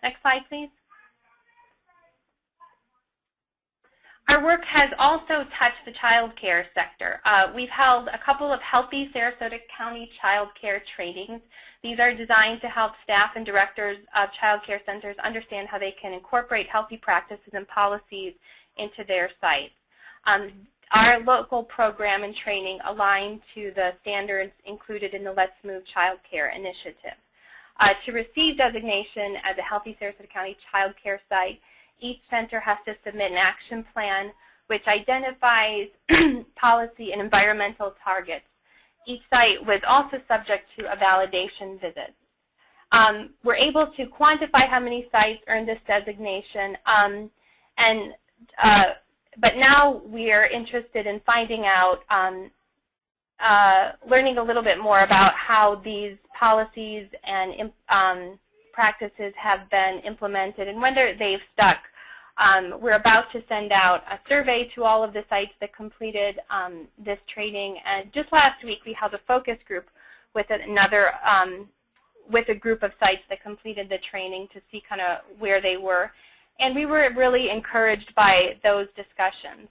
Next slide, please. Our work has also touched the child care sector. We've held a couple of Healthy Sarasota County child care trainings. These are designed to help staff and directors of child care centers understand how they can incorporate healthy practices and policies into their sites. Our local program and training align to the standards included in the Let's Move Child Care initiative. To receive designation as a Healthy Sarasota County child care site, each center has to submit an action plan which identifies policy and environmental targets. Each site was also subject to a validation visit. We're able to quantify how many sites earned this designation, but now we are interested in finding out, learning a little bit more about how these policies and practices have been implemented and whether they've stuck. We're about to send out a survey to all of the sites that completed this training, and just last week we held a focus group with with a group of sites that completed the training to see kind of where they were, and we were really encouraged by those discussions.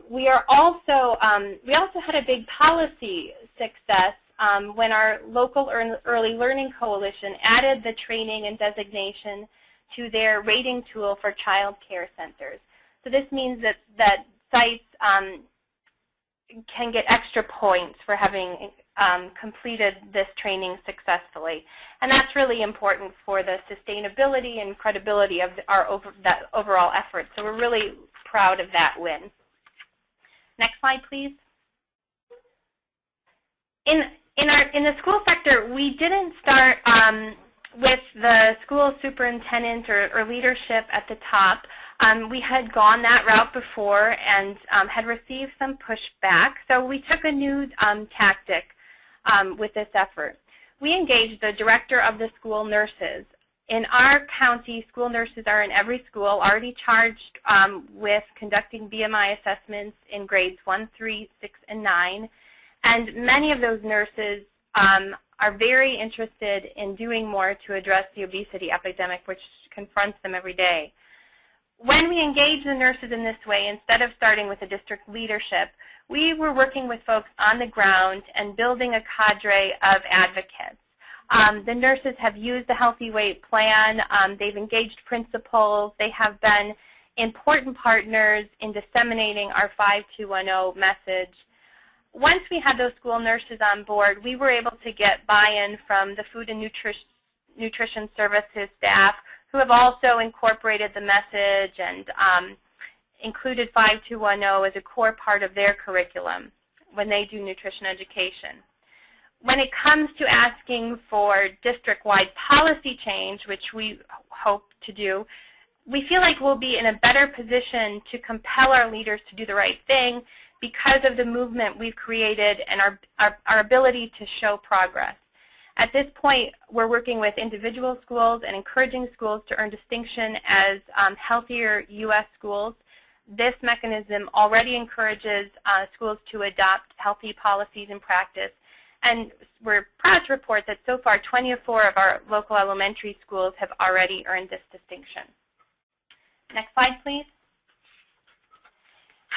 We also had a big policy success when our local Early Learning Coalition added the training and designation to their rating tool for child care centers. So this means that sites can get extra points for having completed this training successfully. And that's really important for the sustainability and credibility of that overall effort. So we're really proud of that win. Next slide, please. In the school sector, we didn't start with the school superintendent or leadership at the top. We had gone that route before and had received some pushback, so we took a new tactic with this effort. We engaged the director of the school nurses. In our county, school nurses are in every school, already charged with conducting BMI assessments in grades 1, 3, 6, and 9. And many of those nurses are very interested in doing more to address the obesity epidemic, which confronts them every day. When we engage the nurses in this way, instead of starting with the district leadership, we were working with folks on the ground and building a cadre of advocates. The nurses have used the Healthy Weight Plan. They've engaged principals. They have been important partners in disseminating our 5210 message. Once we had those school nurses on board, we were able to get buy-in from the food and nutrition services staff, who have also incorporated the message and included 5210 as a core part of their curriculum when they do nutrition education. When it comes to asking for district-wide policy change, which we hope to do, we feel like we'll be in a better position to compel our leaders to do the right thing because of the movement we've created and our ability to show progress. At this point, we're working with individual schools and encouraging schools to earn distinction as healthier U.S. schools. This mechanism already encourages schools to adopt healthy policies and practice. And we're proud to report that so far 24 of our local elementary schools have already earned this distinction. Next slide, please.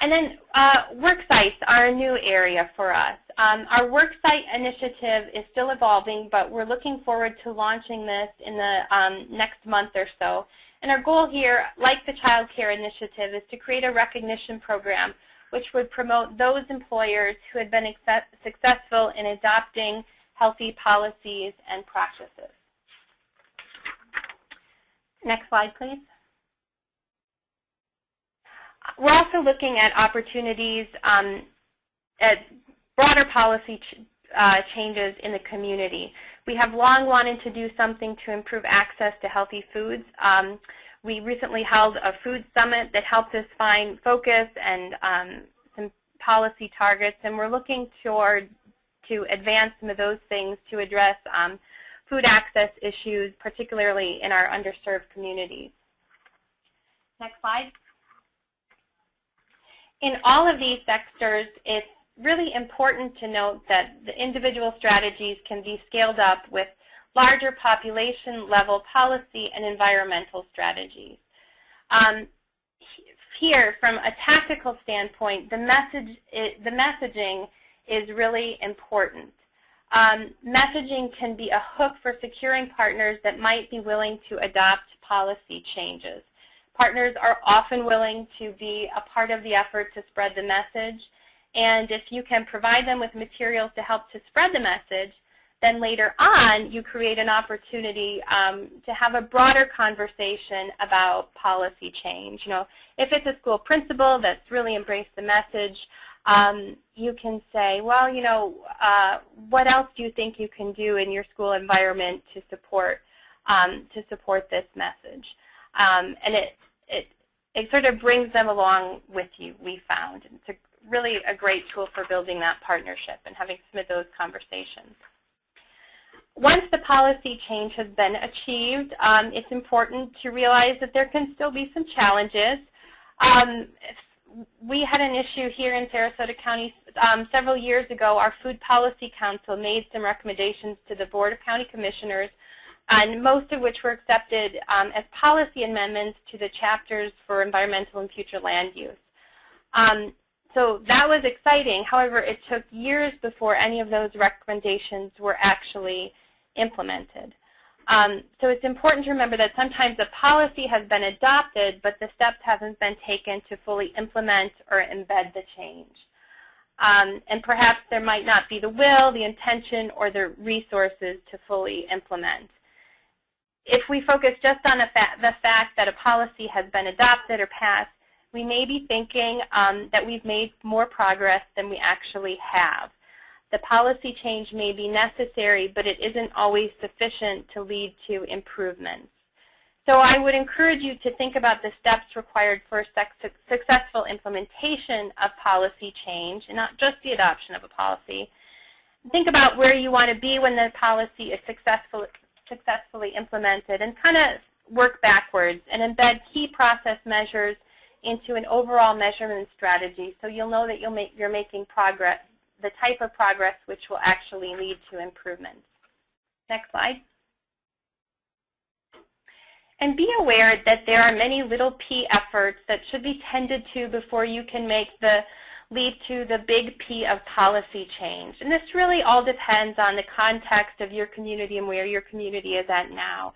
And then worksites are a new area for us. Our worksite initiative is still evolving, but we're looking forward to launching this in the next month or so. And our goal here, like the child care initiative, is to create a recognition program which would promote those employers who had been successful in adopting healthy policies and practices. Next slide, please. We're also looking at opportunities at broader policy changes in the community. We have long wanted to do something to improve access to healthy foods. We recently held a food summit that helped us find focus and some policy targets, and we're looking to advance some of those things to address food access issues, particularly in our underserved communities. Next slide. In all of these sectors, it's really important to note that the individual strategies can be scaled up with larger population level policy and environmental strategies. Here, from a tactical standpoint, the messaging is really important. Messaging can be a hook for securing partners that might be willing to adopt policy changes. Partners are often willing to be a part of the effort to spread the message, and if you can provide them with materials to help to spread the message, then later on you create an opportunity to have a broader conversation about policy change. You know, if it's a school principal that's really embraced the message, you can say, well, you know, what else do you think you can do in your school environment to support this message? And it sort of brings them along with you, we found. It's really a great tool for building that partnership and having some of those conversations. Once the policy change has been achieved, it's important to realize that there can still be some challenges. We had an issue here in Sarasota County several years ago. Our Food Policy Council made some recommendations to the Board of County Commissioners, and most of which were accepted as policy amendments to the chapters for environmental and future land use. So that was exciting. However, it took years before any of those recommendations were actually implemented. So it's important to remember that sometimes the policy has been adopted, but the steps haven't been taken to fully implement or embed the change. And perhaps there might not be the will, the intention, or the resources to fully implement. If we focus just on the fact that a policy has been adopted or passed, we may be thinking that we've made more progress than we actually have. The policy change may be necessary, but it isn't always sufficient to lead to improvements. So I would encourage you to think about the steps required for successful implementation of policy change, and not just the adoption of a policy. Think about where you want to be when the policy is successfully implemented, and kind of work backwards and embed key process measures into an overall measurement strategy, so you'll know that you're making progress, the type of progress which will actually lead to improvements. Next slide. And be aware that there are many little P efforts that should be tended to before you can lead to the big P of policy change. And this really all depends on the context of your community and where your community is at now.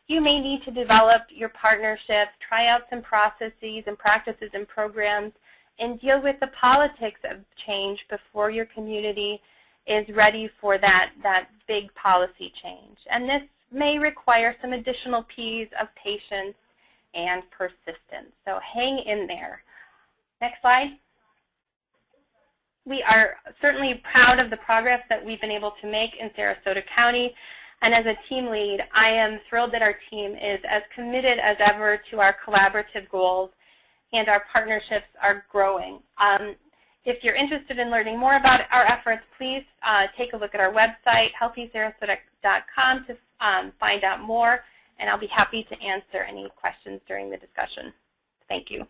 You may need to develop your partnerships, try out some processes and practices and programs, and deal with the politics of change before your community is ready for that big policy change. And this may require some additional P's of patience and persistence. So hang in there. Next slide. We are certainly proud of the progress that we've been able to make in Sarasota County. And as a team lead, I am thrilled that our team is as committed as ever to our collaborative goals, and our partnerships are growing. If you're interested in learning more about our efforts, please take a look at our website, healthysarasota.com, to find out more, and I'll be happy to answer any questions during the discussion. Thank you.